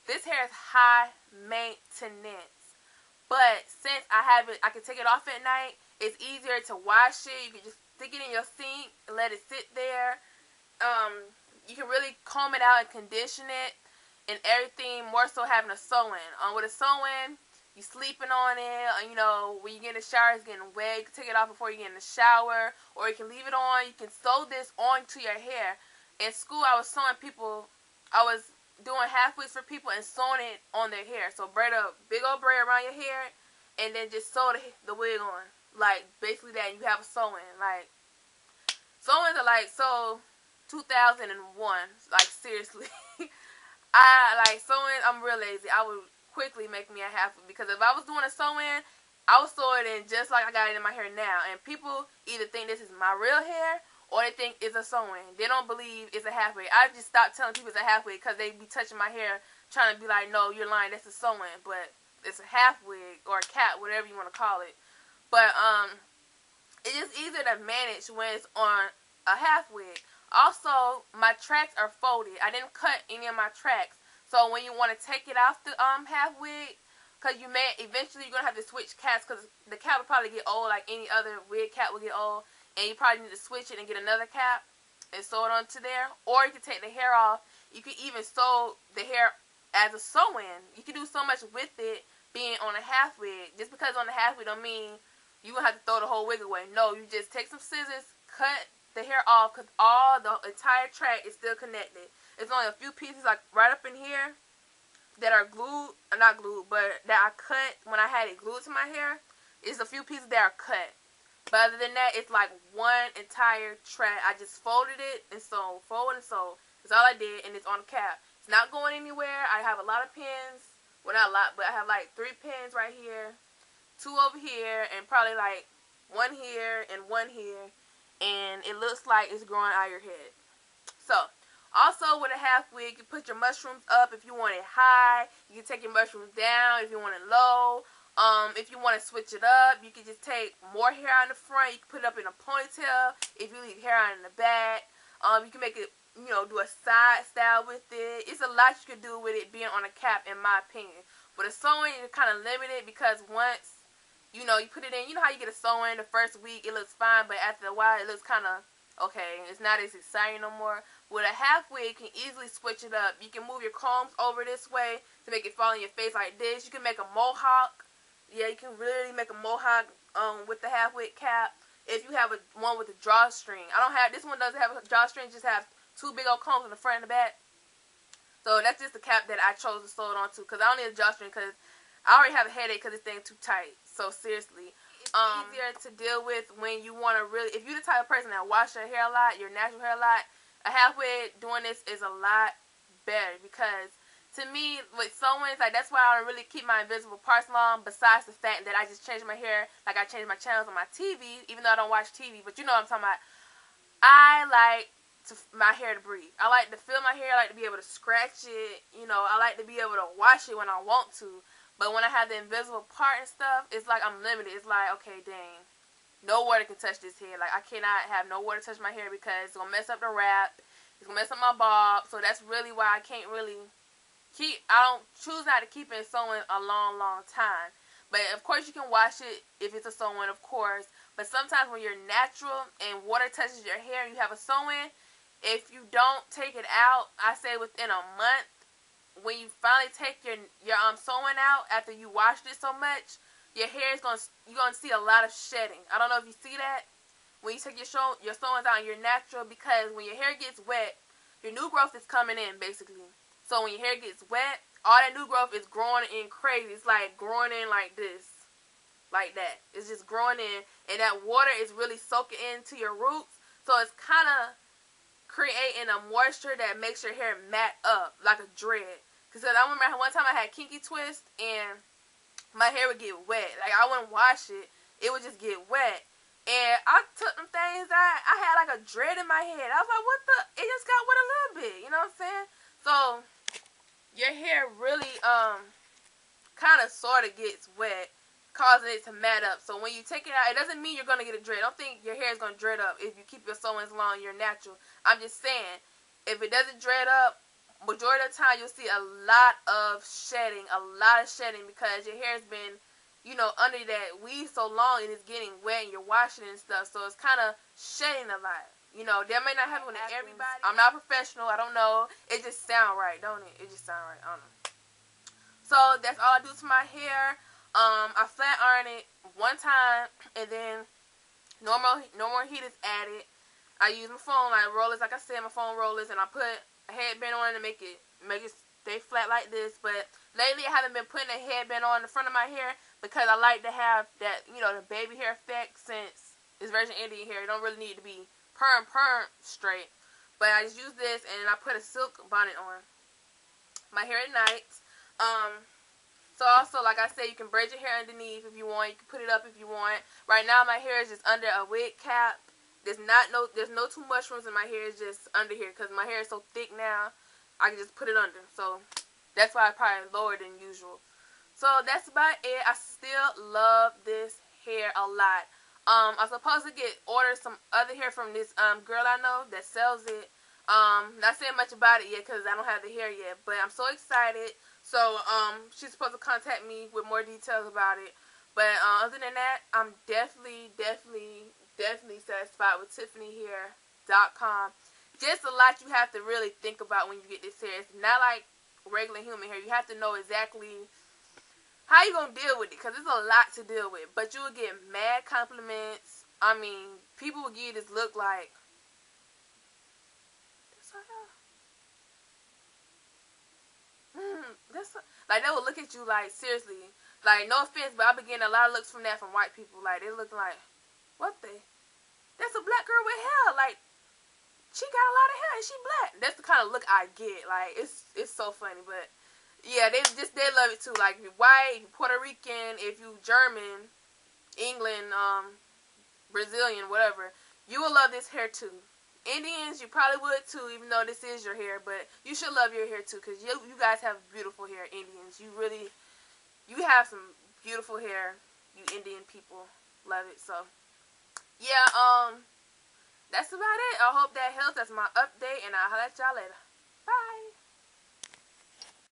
this hair is high maintenance. But since I have it, I can take it off at night. It's easier to wash it. You can just stick it in your sink and let it sit there. You can really comb it out and condition it and everything. More so having a sew-in. With a sew-in, you sleeping on it. You know, when you get in the shower, it's getting wet. You can take it off before you get in the shower, or you can leave it on. You can sew this onto your hair. In school, I was sewing people. I was doing half-wigs for people and sewing it on their hair. So braid a big old braid around your hair and then just sew the wig on. Like, basically that, and you have a sew-in. Like, sew-ins are like, so 2001. Like, seriously. Sew-ins, I'm real lazy. I would quickly make me a half-wig, because if I was doing a sew-in, I would sew it in just like I got it in my hair now. And people either think this is my real hair, or they think it's a sew-in. They don't believe it's a half-wig. I just stopped telling people it's a half-wig because they be touching my hair trying to be like, no, you're lying, that's a sew-in. But it's a half-wig or a cap, whatever you want to call it. But it's just easier to manage when it's on a half-wig. Also, my tracks are folded. I didn't cut any of my tracks. So when you want to take it off the half-wig, because eventually you're going to have to switch caps, because the cap will probably get old like any other wig cap will get old. And you probably need to switch it and get another cap and sew it onto there. Or you can take the hair off. You can even sew the hair as a sew-in. You can do so much with it being on a half wig. Just because on the half wig don't mean you're going to have to throw the whole wig away. No, you just take some scissors, cut the hair off, because the entire track is still connected. It's only a few pieces like right up in here that are glued, not glued, but that I cut when I had it glued to my hair. It's a few pieces that are cut. But other than that, it's like one entire track. I just folded it and sewed. Fold and sew. That's all I did, and it's on the cap. It's not going anywhere. I have a lot of pins. Well, not a lot, but I have like 3 pins right here, 2 over here, and probably like 1 here and 1 here. And it looks like it's growing out of your head. So, also with a half wig, you put your mushrooms up if you want it high. You can take your mushrooms down if you want it low. If you want to switch it up, you can just take more hair out in the front. You can put it up in a ponytail if you leave hair out in the back. You can make it, do a side style with it. It's a lot you can do with it being on a cap, in my opinion. With a sewing, you're kind of limited, because once, you put it in, you know how you get a sewing the first week, it looks fine, but after a while, it looks kind of, okay, it's not as exciting no more. With a half wig, you can easily switch it up. You can move your combs over this way to make it fall in your face like this. You can make a mohawk. Yeah, you can really make a mohawk with the half wig cap if you have one with a drawstring. This one doesn't have a drawstring, just have 2 big old combs in the front and the back. So that's just the cap that I chose to sew it onto, because I don't need a drawstring because I already have a headache because this thing too tight. So seriously, it's easier to deal with when you want to really, if you're the type of person that wash your hair a lot, your natural hair a lot, a half wig doing this is a lot better, because to me, with sewing, that's why I don't really keep my invisible parts long, besides the fact that I just changed my hair, like I changed my channels on my TV, even though I don't watch TV, but you know what I'm talking about. I like my hair to breathe. I like to feel my hair, I like to be able to scratch it, I like to be able to wash it when I want to, but when I have the invisible part and stuff, it's like I'm limited. It's like, okay, dang, no water can touch this hair. Like, I cannot have no water touch my hair, because it's going to mess up the wrap, it's going to mess up my bob, so that's really why I can't really I don't choose not to keep it sewing a long time. But of course you can wash it if it's a sew-in, of course. But sometimes when you're natural and water touches your hair and you have a sew-in, if you don't take it out, I say within a month, when you finally take your sew-in out after you washed it so much, your hair is you're gonna see a lot of shedding. I don't know if you see that when you take your sew-ins out and you're natural, because when your hair gets wet, your new growth is coming in basically. So when your hair gets wet, all that new growth is growing in crazy. It's like growing in like this. Like that. It's just growing in. And that water is really soaking into your roots. So it's kind of creating a moisture that makes your hair mat up like a dread. Because I remember one time I had kinky twist and my hair would get wet. Like, I wouldn't wash it. It would just get wet. And I took them things out. I had like a dread in my head. I was like, what the? It just got wet a little bit. You know what I'm saying? So your hair really kind of sort of gets wet, causing it to mat up. So when you take it out, it doesn't mean you're going to get a dread. Don't think your hair is going to dread up if you keep your sew-ins long, you're natural. I'm just saying, if it doesn't dread up majority of the time you'll see a lot of shedding, because your hair's been, you know, under that weave so long and it's getting wet and you're washing it and stuff. So it's kind of shedding a lot. You know, that may not happen to everybody. I'm not a professional. I don't know. It just sound right, don't it? It just sound right. I don't know. So that's all I do to my hair. I flat iron it one time, and then no more heat is added. I use my phone like rollers, like I said, my phone rollers, and I put a headband on to make it stay flat like this. But lately, I haven't been putting a headband on the front of my hair because I like to have that, you know, the baby hair effect. Since it's Virgin Indian hair, it don't really need to be perm straight. But I just use this, and I put a silk bonnet on my hair at night. So also, like I said, you can braid your hair underneath if you want. You can put it up if you want. Right now, my hair is just under a wig cap. There's no too mushrooms in my hair. It's just under here because my hair is so thick now. I can just put it under. So that's why I probably lower than usual. So that's about it. I still love this hair a lot. I'm supposed to order some other hair from this girl I know that sells it. Not saying much about it yet because I don't have the hair yet, but I'm so excited. So she's supposed to contact me with more details about it. But other than that, I'm definitely satisfied with TiffanyHair.com. Just a lot you have to really think about when you get this hair. It's not like regular human hair. You have to know exactly how you gonna deal with it, because it's a lot to deal with. But you will get mad compliments. I mean, people will give you this look like, like they will look at you like, seriously. Like, no offense, but I've been getting a lot of looks from that from white people. Like, they look like, what the? That's a black girl with hair. Like, she got a lot of hair and she black. That's the kind of look I get. Like, it's so funny. But yeah, they love it too. Like, if you're white, if you're Puerto Rican, if you German, England, Brazilian, whatever, you will love this hair too. Indians, you probably would too, even though this is your hair. But you should love your hair too, because you guys have beautiful hair, Indians. You have some beautiful hair. You Indian people love it. So yeah, that's about it. I hope that helps. That's my update, and I'll holler at y'all later.